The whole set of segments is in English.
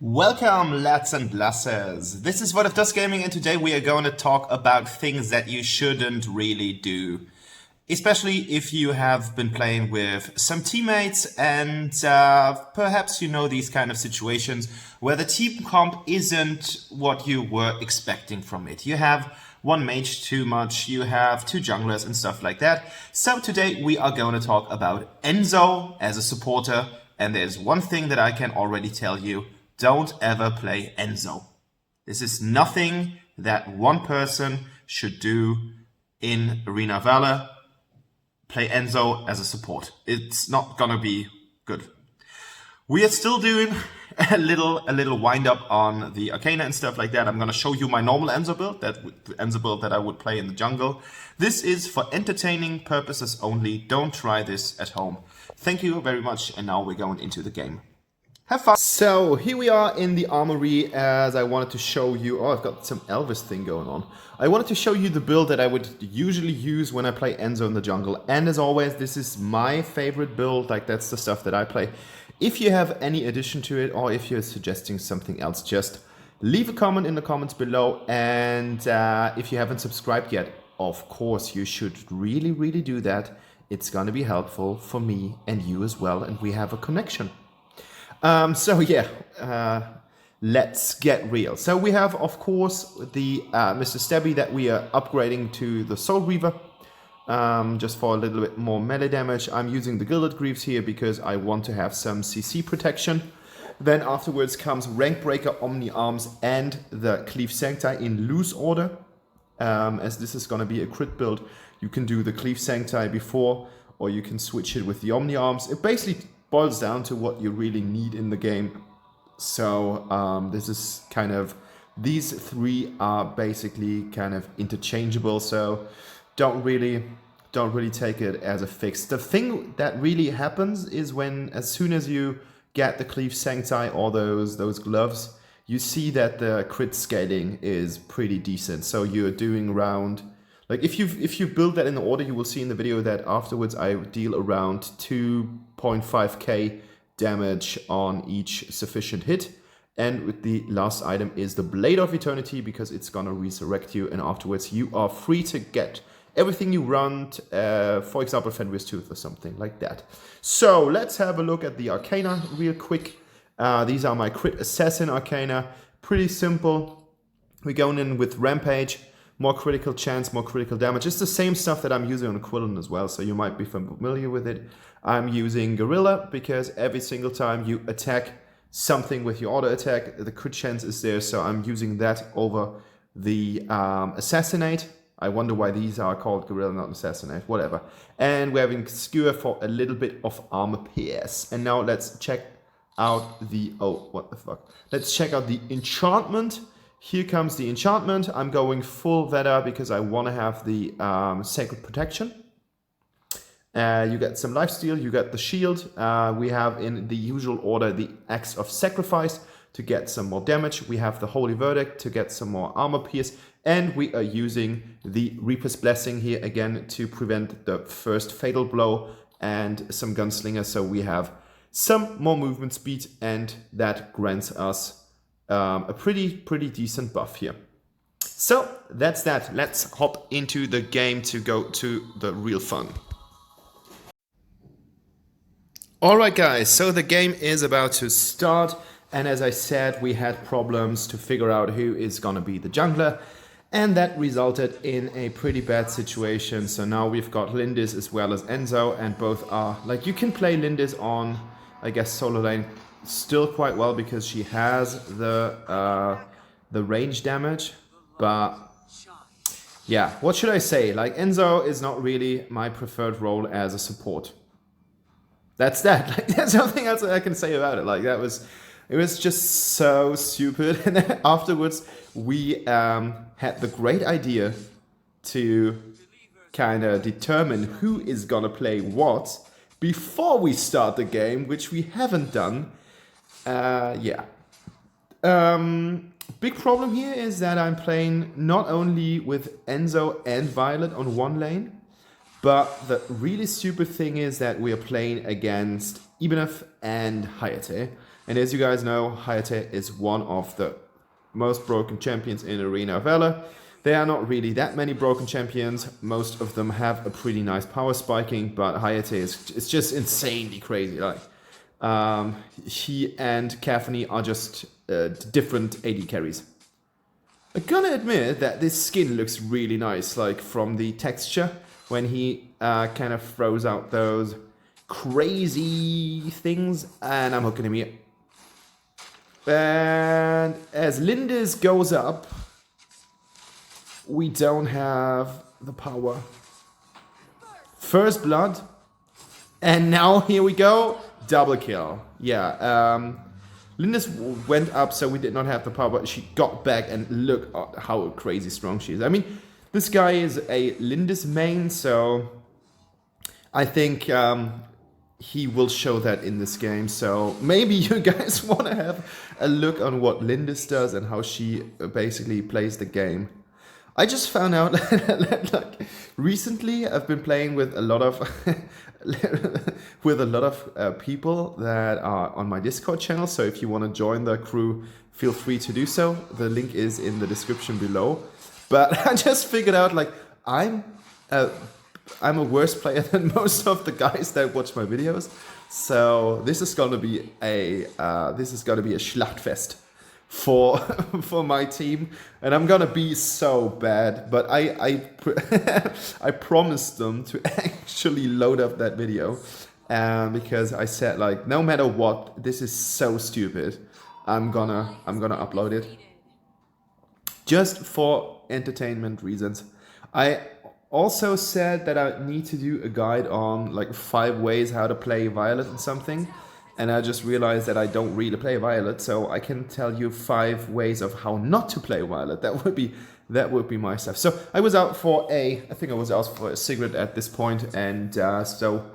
Welcome, lads and lasses. This is What If Does Gaming, and today we are going to talk about things that you shouldn't really do. Especially if you have been playing with some teammates and perhaps you know these kind of situations where the team comp isn't what you were expecting from it. You have one mage too much, you have two junglers and stuff like that. So today we are going to talk about Enzo as a supporter, and there's one thing that I can already tell you: don't ever play Enzo. This is nothing that one person should do in Arena Valor. Play Enzo as a support. It's not gonna be good. We are still doing a little wind up on the Arcana and stuff like that. I'm gonna show you my normal Enzo build, that I would play in the jungle. This is for entertaining purposes only. Don't try this at home. Thank you very much, and now we're going into the game. Have fun. So here we are in the armory, as I wanted to show you. Oh, I've got some Elvis thing going on. I wanted to show you the build that I would usually use when I play Enzo in the jungle. And as always, this is my favorite build. Like, that's the stuff that I play. If you have any addition to it, or if you're suggesting something else, just leave a comment in the comments below. And if you haven't subscribed yet, of course you should really do that. It's gonna be helpful for me and you as well, and we have a connection. Let's get real. So we have, of course, the Mr. Stabby that we are upgrading to the Soul Reaver, just for a little bit more melee damage. I'm using the Gilded Greaves here because I want to have some CC protection. Then afterwards comes Rank Breaker, Omni Arms, and the Cleave Sancti in loose order. As this is going to be a crit build, you can do the Cleave Sancti before, or you can switch it with the Omni Arms. It basically boils down to what you really need in the game. So this is kind of, these three are basically kind of interchangeable, so don't really take it as a fix. The thing that really happens is when, as soon as you get the Cleave Sancti or those gloves, you see that the crit scaling is pretty decent. So you're doing around, like, if you build that in the order, you will see in the video that afterwards I deal around 2.5k damage on each sufficient hit. And with the last item is the Blade of Eternity, because it's gonna resurrect you, and afterwards you are free to get everything you want, for example Fenrir's Tooth or something like that. So let's have a look at the Arcana real quick. These are my Crit Assassin Arcana. Pretty simple. We're going in with Rampage. More critical chance, more critical damage. It's the same stuff that I'm using on Quillen as well, so you might be familiar with it. I'm using Gorilla because every single time you attack something with your auto attack, the crit chance is there, so I'm using that over the Assassinate. I wonder why these are called Gorilla, not Assassinate, whatever. And we're having Skewer for a little bit of armor pierce. And now let's check out the, oh, what the fuck. Let's check out the enchantment. Here comes the enchantment. I'm going full Veda because I want to have the Sacred Protection. You get some lifesteal, you get the shield. We have in the usual order the Axe of Sacrifice to get some more damage. We have the Holy Verdict to get some more armor pierce. And we are using the Reaper's Blessing here again to prevent the first fatal blow, and some Gunslinger. So we have some more movement speed, and that grants us a pretty decent buff here. So that's that. Let's hop into the game to go to the real fun. Alright guys, so the game is about to start, and as I said, we had problems to figure out who is gonna be the jungler, and that resulted in a pretty bad situation. So now we've got Lindis as well as Enzo, and both are, like, you can play Lindis on, I guess, solo lane still quite well because she has the range damage, but yeah, what should I say? Like, Enzo is not really my preferred role as a support. That's that. Like, there's nothing else that I can say about it. Like, it was just so stupid. And then afterwards, we had the great idea to kind of determine who is gonna play what before we start the game, which we haven't done. Big problem here is that I'm playing not only with Enzo and Violet on one lane, but the really stupid thing is that we are playing against Ibanez and Hayate. And as you guys know, Hayate is one of the most broken champions in Arena of Valor. There are not really that many broken champions. Most of them have a pretty nice power spiking, but Hayate is just insanely crazy. Like he and Caphony are just different AD carries. I gotta admit that this skin looks really nice, like from the texture when he kind of throws out those crazy things, and I'm hooking him here. And as Lindis goes up, we don't have the power. First blood, and now here we go, double kill. Yeah, Lindis went up, so we did not have the power, but she got back, and look at how crazy strong she is. I mean, this guy is a Lindis main, so I think he will show that in this game. So maybe you guys want to have a look on what Lindis does and how she basically plays the game. I just found out that like recently I've been playing with a lot of people that are on my Discord channel. So if you want to join the crew, feel free to do so. The link is in the description below. But I just figured out like I'm a worse player than most of the guys that watch my videos. So this is gonna be a Schlachtfest for my team, and I'm gonna be so bad. But I promised them to actually load up that video, because I said like no matter what, this is so stupid. I'm gonna upload it just for entertainment reasons. I also said that I need to do a guide on like 5 ways how to play Violet and something. And I just realized that I don't really play Violet, so I can tell you 5 ways of how not to play Violet. That would be my stuff. So I was out for I think I was out for a cigarette at this point, and so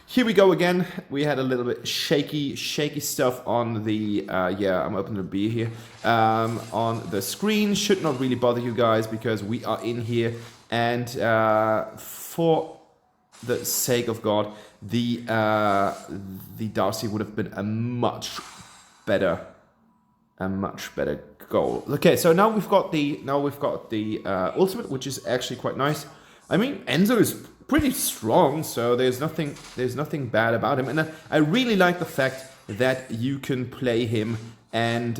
here we go again. We had a little bit shaky stuff on the I'm opening a beer here on the screen. Should not really bother you guys because we are in here, and for the sake of God, the Darcy would have been a much better goal. Okay, so now we've got the ultimate, which is actually quite nice. I mean, Enzo is pretty strong, so there's nothing bad about him, and I really like the fact that you can play him and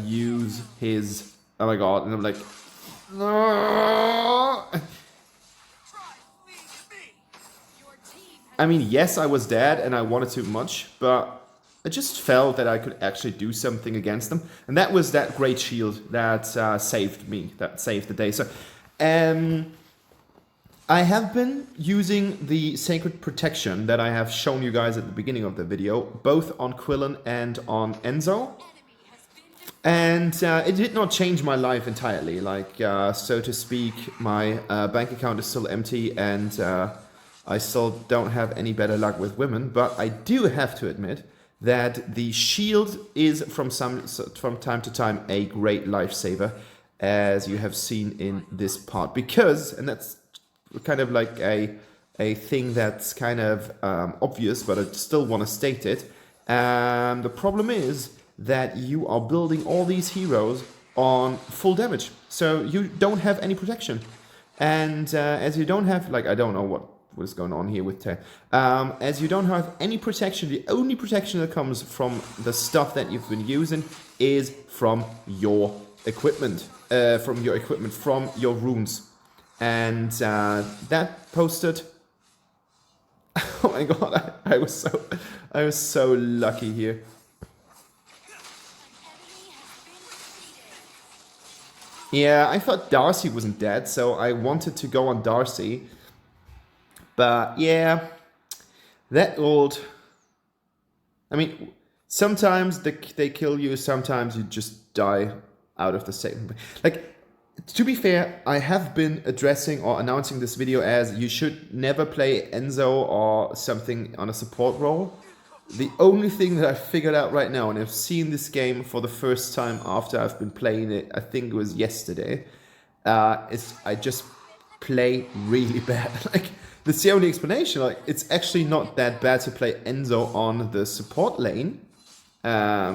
use his. Oh my God! And I'm like, no. I mean, yes, I was dead and I wanted too much, but I just felt that I could actually do something against them. And that was that great shield that saved me, that saved the day. So I have been using the Sacred Protection that I have shown you guys at the beginning of the video, both on Quillen and on Enzo. And it did not change my life entirely. Like, so to speak, my bank account is still empty, and I still don't have any better luck with women, but I do have to admit that the shield is from time to time a great lifesaver, as you have seen in this part. Because, and that's kind of like a thing that's kind of obvious, but I still want to state it. The problem is that you are building all these heroes on full damage, so you don't have any protection. And as you don't have, like, I don't know what is going on here with as you don't have any protection, the only protection that comes from the stuff that you've been using is from your equipment, from your runes. And that posted, oh my God, I was so lucky here. Yeah, I thought Darcy wasn't dead, so I wanted to go on Darcy. But yeah, that old... I mean, sometimes they kill you, sometimes you just die out of the same... Like, to be fair, I have been addressing or announcing this video as you should never play Enzo or something on a support role. The only thing that I figured out right now, and I've seen this game for the first time after I've been playing it, I think it was yesterday, is I just play really bad. Like, that's the only explanation. Like, it's actually not that bad to play Enzo on the support lane, I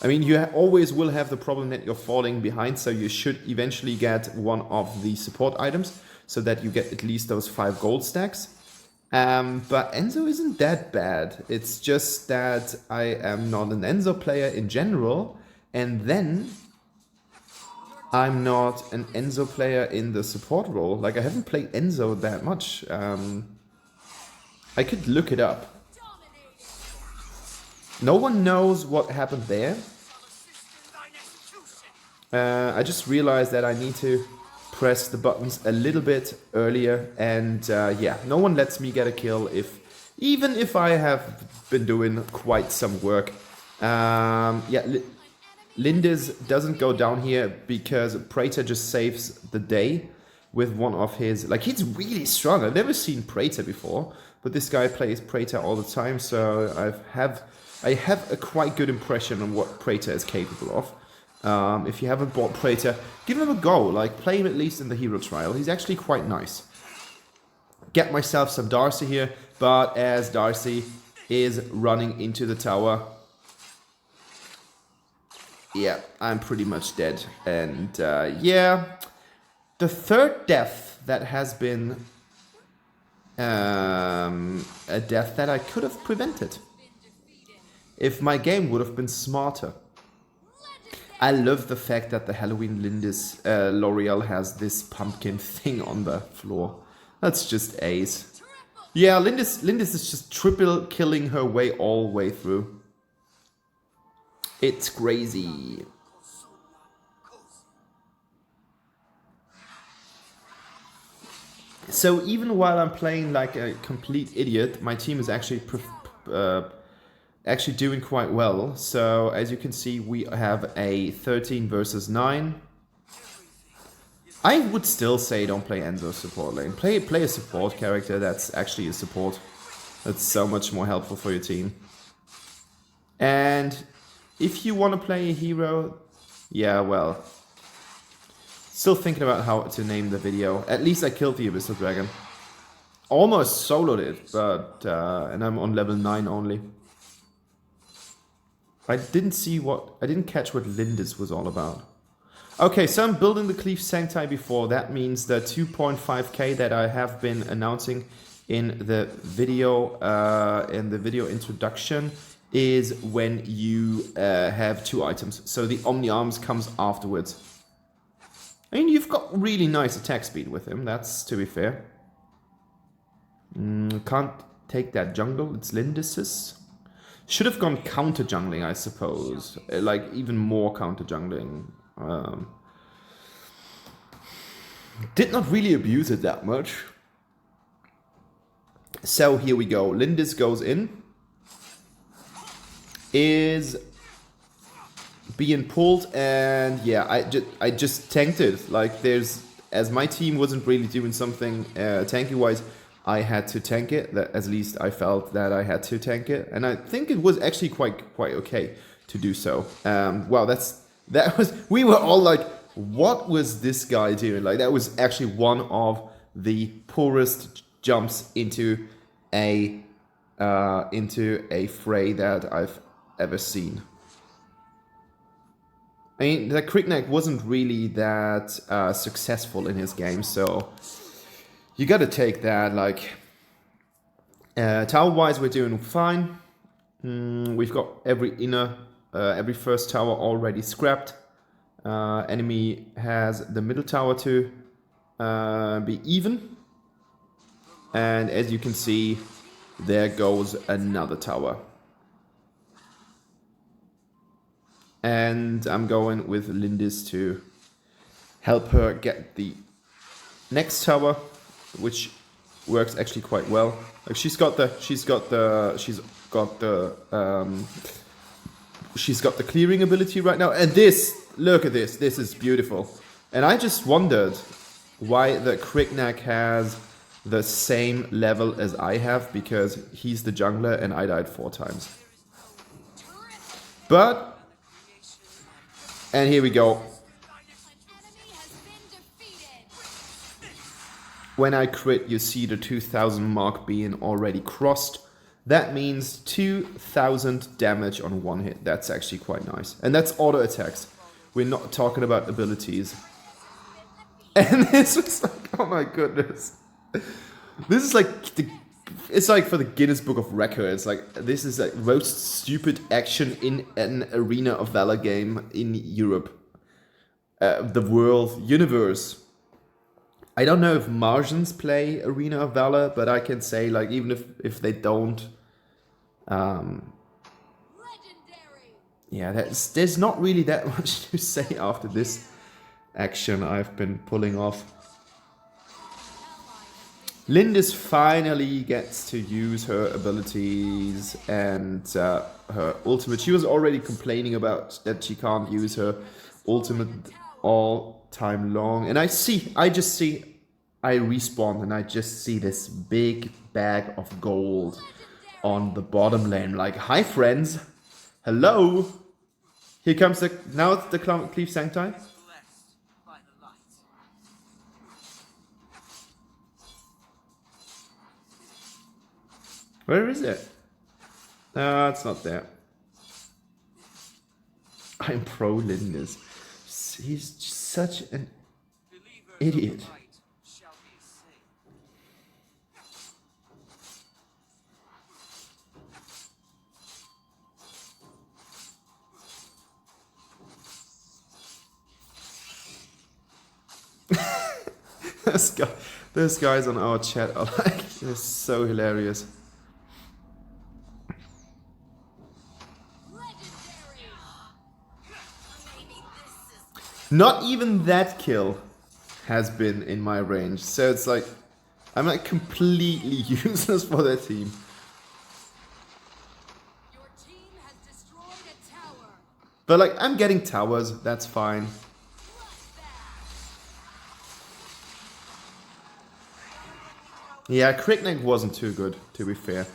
mean, you always will have the problem that you're falling behind, so you should eventually get one of the support items so that you get at least those 5 gold stacks. But Enzo isn't that bad. It's just that I am not an Enzo player in general, and then I'm not an Enzo player in the support role. Like, I haven't played Enzo that much. I could look it up. No one knows what happened there. I just realized that I need to press the buttons a little bit earlier, and yeah, no one lets me get a kill even if I have been doing quite some work. Yeah, Lindes doesn't go down here because Praetor just saves the day with one of his... Like, he's really strong. I've never seen Praetor before, but this guy plays Praetor all the time, so I have a quite good impression on what Praetor is capable of. If you haven't bought Praetor, give him a go. Like, play him at least in the hero trial. He's actually quite nice. Get myself some Darcy here, but as Darcy is running into the tower, yeah, I'm pretty much dead. And yeah, the third death that has been a death that I could have prevented if my game would have been smarter. I love the fact that the Halloween Lindes L'Oreal has this pumpkin thing on the floor. That's just ace. Yeah, Lindes is just triple killing her way all the way through. It's crazy. So even while I'm playing like a complete idiot, my team is actually doing quite well. So as you can see, we have a 13 versus 9. I would still say don't play Enzo support lane. Play a support character that's actually a support. That's so much more helpful for your team. And if you want to play a hero, yeah, well, still thinking about how to name the video. At least I killed the Abyssal Dragon. Almost soloed it, but and I'm on level 9 only. I didn't catch what Lindes was all about. Okay, so I'm building the Cleave Sancti before. That means the 2.5k that I have been announcing in the video introduction is when you have 2 items. So the Omni Arms comes afterwards. I mean, you've got really nice attack speed with him, that's to be fair. Can't take that jungle, it's Lindes's. Should have gone counter jungling, I suppose. Like, even more counter jungling. Did not really abuse it that much. So here we go. Lindes goes in. Is being pulled, and yeah, I just tanked it. Like, as my team wasn't really doing something tanky wise, I had to tank it. That, at least I felt that I had to tank it, and I think it was actually quite okay to do so. Wow, we were all like, what was this guy doing? Like, that was actually one of the poorest jumps into a fray that I've ever seen. I mean, the Krignac wasn't really that successful in his game, so you gotta take that. Like, tower-wise, we're doing fine. We've got every first tower already scrapped. Enemy has the middle tower to be even. And as you can see, there goes another tower. And I'm going with Lindes to help her get the next tower, which works actually quite well. Like, she's got the clearing ability right now. And look at this is beautiful. And I just wondered why the Krignac has the same level as I have, because he's the jungler and I died 4 times. But and here we go. When I crit, you see the 2000 mark being already crossed. That means 2000 damage on one hit. That's actually quite nice. And that's auto attacks. We're not talking about abilities. And this was like, oh my goodness. This is like, it's like for the Guinness Book of Records. Like, this is like most stupid action in an Arena of Valor game in Europe. The world, universe. I don't know if Martians play Arena of Valor, but I can say, like, even if they don't, yeah, there's not really that much to say after this action I've been pulling off. Lindis finally gets to use her abilities and her ultimate. She was already complaining about that she can't use her ultimate all time long. And I respawn and I just see this big bag of gold on the bottom lane. Like, hi friends, hello. Here comes now it's the Cleave Sancti. Where is it? It's not there. I'm pro Lindis. He's just such an idiot. Those guys on our chat are like, they're so hilarious. Not even that kill has been in my range, so it's like I'm like completely useless for their team. Your team has destroyed a tower. But like, I'm getting towers, that's fine. Yeah, Crickneck wasn't too good, to be fair.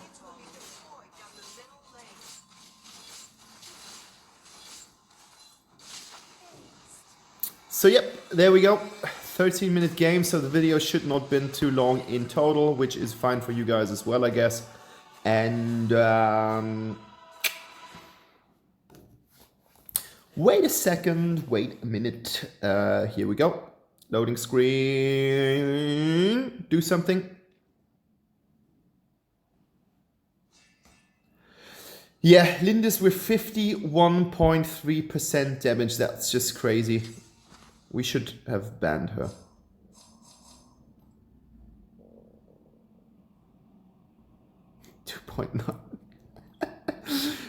So yep, there we go. 13-minute game, so the video should not been too long in total, which is fine for you guys as well, I guess. And wait a second, wait a minute. Here we go. Loading screen. Do something. Yeah, Lindis with 51.3% damage. That's just crazy. We should have banned her.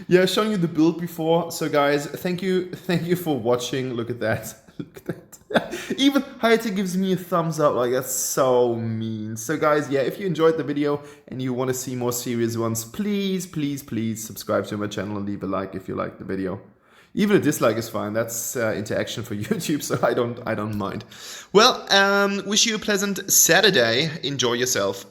Yeah, showing you the build before. So guys, thank you for watching. Look at that. Look at that. Even Hayate gives me a thumbs up. Like, that's so mean. So guys, yeah, if you enjoyed the video and you want to see more serious ones, please subscribe to my channel and leave a like if you liked the video. Even a dislike is fine. That's interaction for YouTube, so I don't mind. Well, wish you a pleasant Saturday. Enjoy yourself.